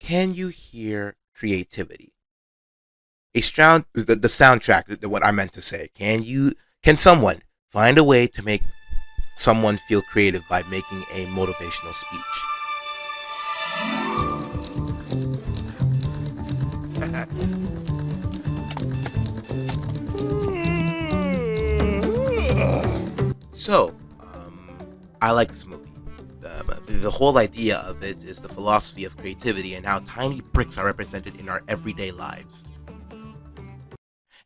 Can you hear creativity? The soundtrack, what I meant to say. Can someone find a way to make someone feel creative by making a motivational speech? So, I like this movie. The whole idea of it is the philosophy of creativity and how tiny bricks are represented in our everyday lives.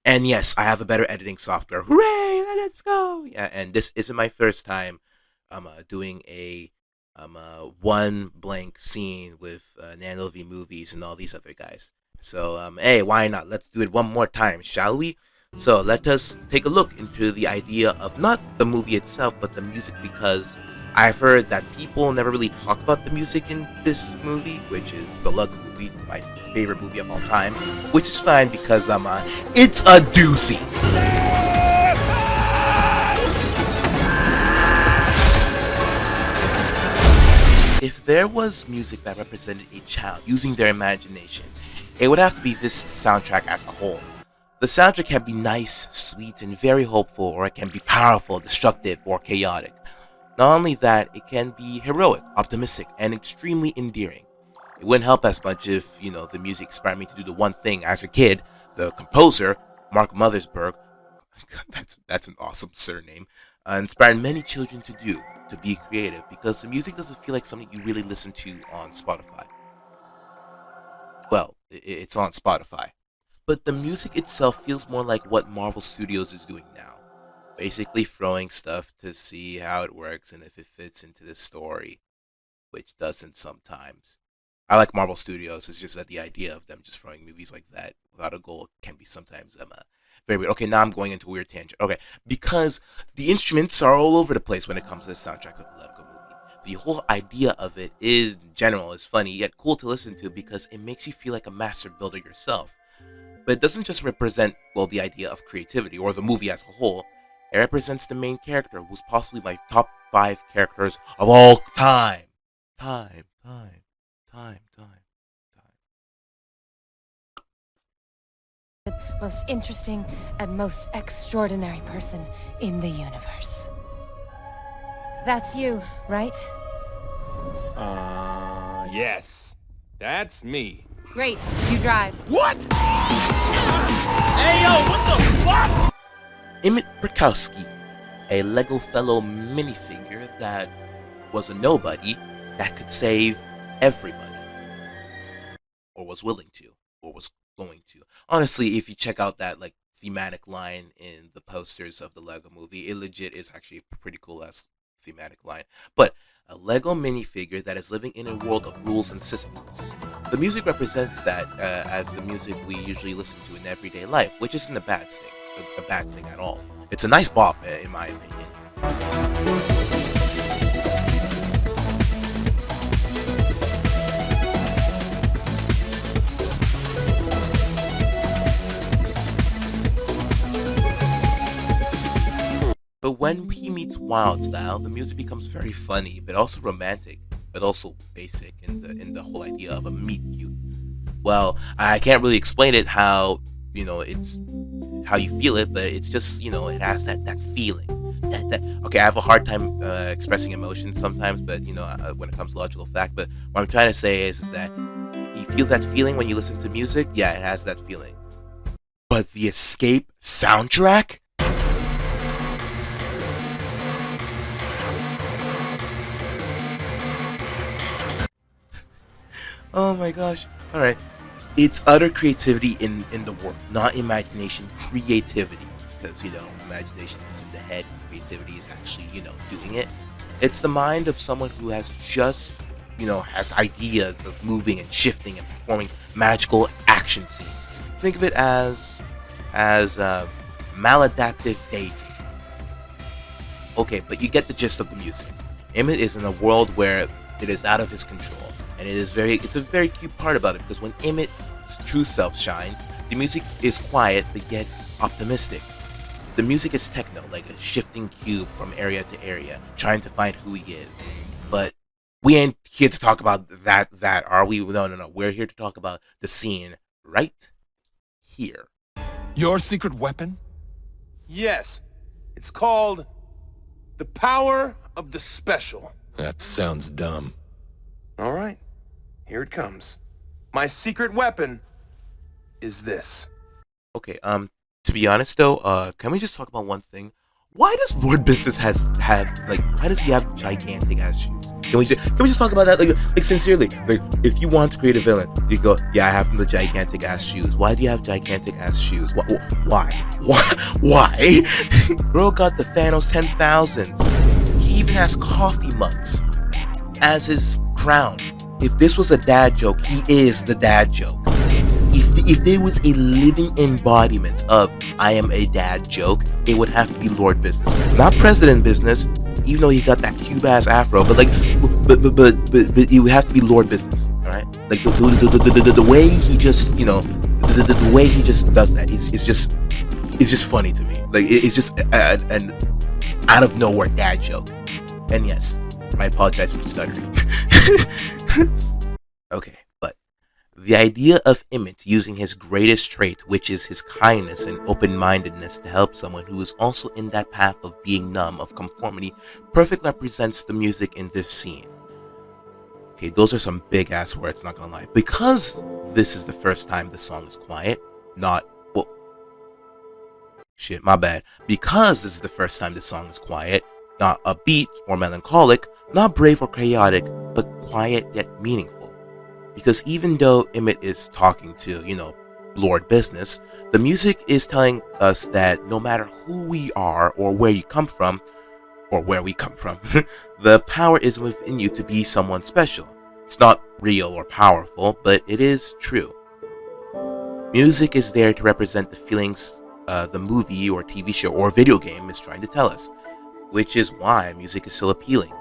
And yes, I have a better editing software. Hooray! Let's go! Yeah, and this isn't my first time doing a one blank scene with Nano V movies and all these other guys. So hey, why not? Let's do it one more time, shall we? So let us take a look into the idea of not the movie itself, but the music, because I've heard that people never really talk about the music in this movie, which is the Lug movie, my favorite movie of all time, which is fine because it's a doozy. If there was music that represented a child using their imagination, it would have to be this soundtrack as a whole. The soundtrack can be nice, sweet, and very hopeful, or it can be powerful, destructive, or chaotic. Not only that, it can be heroic, optimistic, and extremely endearing. It wouldn't help as much if, the music inspired me to do the one thing as a kid. The composer, Mark Mothersbaugh, that's an awesome surname, inspired many children to be creative, because the music doesn't feel like something you really listen to on Spotify. Well, it's on Spotify. But the music itself feels more like what Marvel Studios is doing now. Basically throwing stuff to see how it works and if it fits into the story, which doesn't sometimes. I like Marvel Studios. It's just that the idea of them just throwing movies like that without a goal can be sometimes very weird. Okay, now I'm going into a weird tangent. Okay, because the instruments are all over the place when it comes to the soundtrack of the Lego movie. The whole idea of it is, in general, is funny yet cool to listen to because it makes you feel like a master builder yourself. But it doesn't just represent, well, the idea of creativity or the movie as a whole. It represents the main character, who's possibly my top 5 characters of all time. Time, time, time, time, Most interesting and most extraordinary person in the universe. That's you, right? Yes. That's me. Great, you drive. What? Hey, yo, what the fuck? Emmett Brakowski, a Lego fellow minifigure that was a nobody that could save everybody. Or was willing to, or was going to. Honestly, if you check out that thematic line in the posters of the Lego movie, it legit is actually a pretty cool ass thematic line. But a Lego minifigure that is living in a world of rules and systems. The music represents that as the music we usually listen to in everyday life, which isn't a bad thing at all. It's a nice bop, in my opinion. But when he meets Wildstyle, the music becomes very funny, but also romantic, but also basic in the whole idea of a meet cute. Well, I can't really explain it how it's how you feel it, but it's just it has that feeling. That okay, I have a hard time expressing emotions sometimes, but when it comes to logical fact. But what I'm trying to say is that you feel that feeling when you listen to music. Yeah, it has that feeling. But the Escape soundtrack. Oh my gosh. Alright. It's utter creativity in the work, not imagination, creativity. Because, imagination is in the head, and creativity is actually, doing it. It's the mind of someone who has just, has ideas of moving and shifting and performing magical action scenes. Think of it as maladaptive daydream. Okay, but you get the gist of the music. Emmett is in a world where it is out of his control. And it's a very cute part about it, because when Emmett's true self shines, the music is quiet but yet optimistic. The music is techno, like a shifting cube from area to area, trying to find who he is. But We ain't here to talk about that, are we? No. We're here to talk about the scene right here. Your secret weapon? Yes. It's called the power of the special. That sounds dumb. All right. Here it comes. My secret weapon is this. Okay, to be honest though, can we just talk about one thing? Why does Lord Business why does he have gigantic ass shoes? Can we just talk about that like sincerely? Like, if you want to create a villain, you go, yeah, I have the gigantic ass shoes. Why do you have gigantic ass shoes? Why? Why? Bro got the Thanos 10,000. He even has coffee mugs as his crown. If this was a dad joke, he is the dad joke. If there was a living embodiment of I am a dad joke, it would have to be Lord Business, not President Business. Even though he got that cube ass afro, but it would have to be Lord Business. All right, like the way he just the way he just does that, it's just funny to me. Like it's just an out of nowhere dad joke. And yes, I apologize for stuttering. Okay, but the idea of Emmett using his greatest trait, which is his kindness and open-mindedness to help someone who is also in that path of being numb, of conformity, perfectly represents the music in this scene. Okay, those are some big ass words, not gonna lie. Because this is the first time the song is quiet, my bad. Because this is the first time the song is quiet, not upbeat or melancholic, not brave or chaotic, but quiet yet meaningful. Because even though Emmett is talking to, Lord Business, the music is telling us that no matter who we are or where we come from, the power is within you to be someone special. It's not real or powerful, but it is true. Music is there to represent the feelings the movie or TV show or video game is trying to tell us, which is why music is so appealing.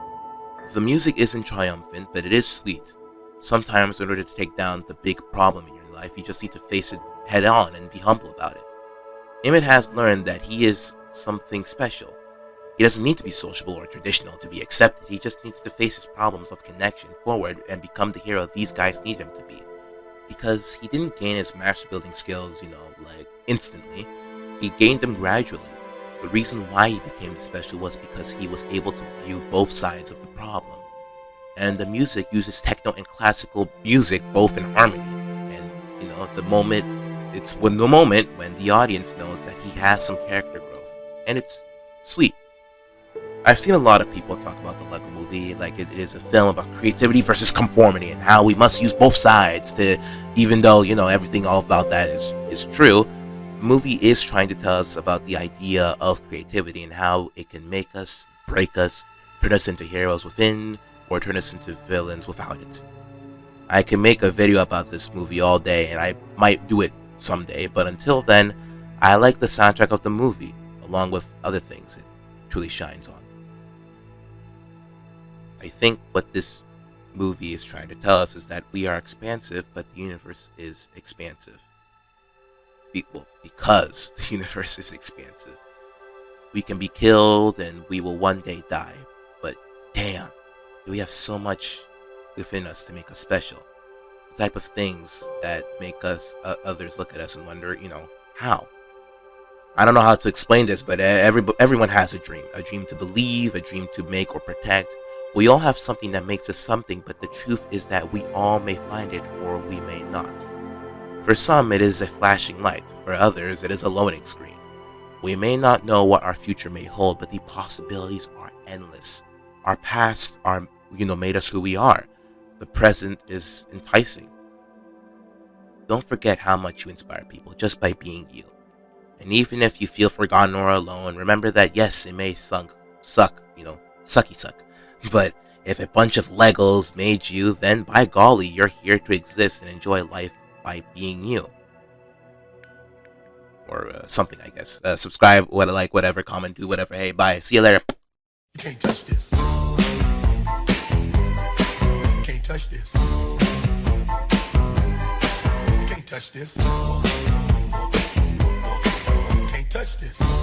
The music isn't triumphant, but it is sweet. Sometimes in order to take down the big problem in your life, you just need to face it head on and be humble about it. Emmett has learned that he is something special. He doesn't need to be sociable or traditional to be accepted. He just needs to face his problems of connection forward and become the hero these guys need him to be. Because he didn't gain his master building skills, instantly. He gained them gradually. The reason why he became special was because he was able to view both sides of the problem. And the music uses techno and classical music both in harmony. And, the moment when the audience knows that he has some character growth. And it's sweet. I've seen a lot of people talk about the Lego Movie like it is a film about creativity versus conformity and how we must use both sides to, even though, everything all about that is true, the movie is trying to tell us about the idea of creativity and how it can make us, break us, turn us into heroes within, or turn us into villains without it. I can make a video about this movie all day, and I might do it someday, but until then, I like the soundtrack of the movie, along with other things it truly shines on. I think what this movie is trying to tell us is that we are expansive, but the universe is expansive. Because the universe is expansive. We can be killed, and we will one day die, but damn, we have so much within us to make us special. The type of things that make us others look at us and wonder, how. I don't know how to explain this, but everyone has a dream to believe, a dream to make or protect. We all have something that makes us something, but the truth is that we all may find it or we may not. For some, it is a flashing light. For others, it is a loading screen. We may not know what our future may hold, but the possibilities are endless. Our past are, made us who we are. The present is enticing. Don't forget how much you inspire people just by being you. And even if you feel forgotten or alone, remember that yes, it may sucky suck. But if a bunch of Legos made you, then by golly, you're here to exist and enjoy life by being you. Or something, I guess. Subscribe, whatever, comment, do whatever. Hey, bye. See you later. You can't touch this. You can't touch this. You can't touch this. You can't touch this.